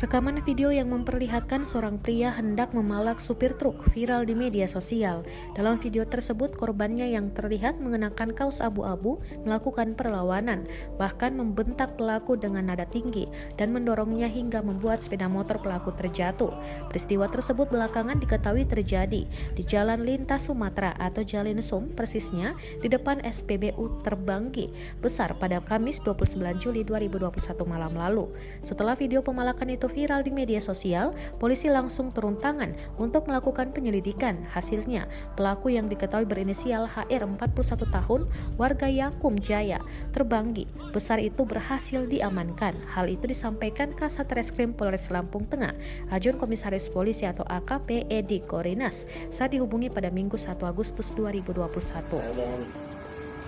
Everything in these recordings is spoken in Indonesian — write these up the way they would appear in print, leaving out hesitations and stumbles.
Rekaman video yang memperlihatkan seorang pria hendak memalak supir truk viral di media sosial. Dalam video tersebut, korbannya yang terlihat mengenakan kaos abu-abu melakukan perlawanan, bahkan membentak pelaku dengan nada tinggi dan mendorongnya hingga membuat sepeda motor pelaku terjatuh. Peristiwa tersebut belakangan diketahui terjadi di Jalan Lintas Sumatera atau Jalinsum, persisnya di depan SPBU Terbanggi Besar pada Kamis 29 Juli 2021 malam lalu. Setelah video pemalakan itu viral di media sosial, polisi langsung turun tangan untuk melakukan penyelidikan. Hasilnya, pelaku yang diketahui berinisial HR 41 tahun, warga Yakum Jaya, Terbanggi Besar itu berhasil diamankan. Hal itu disampaikan Kasat Reskrim Polres Lampung Tengah, Ajun Komisaris Polisi atau AKP Edi Korinas saat dihubungi pada Minggu 1 Agustus 2021. Saya mohon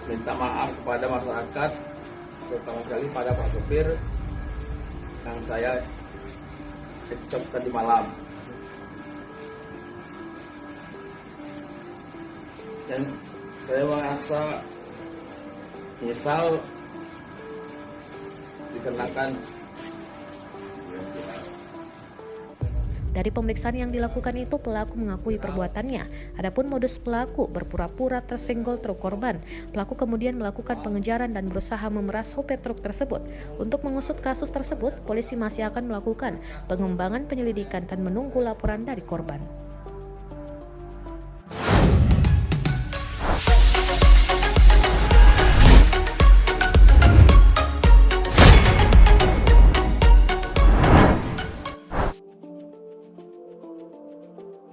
minta maaf kepada masyarakat, terutama sekali pada Pak Supir yang saya cekcok tadi malam. Dan saya merasa menyesal dikenakan. Dari pemeriksaan yang dilakukan itu, pelaku mengakui perbuatannya. Adapun modus pelaku berpura-pura tersenggol truk korban. Pelaku kemudian melakukan pengejaran dan berusaha memeras sopir truk tersebut. Untuk mengusut kasus tersebut, polisi masih akan melakukan pengembangan penyelidikan dan menunggu laporan dari korban.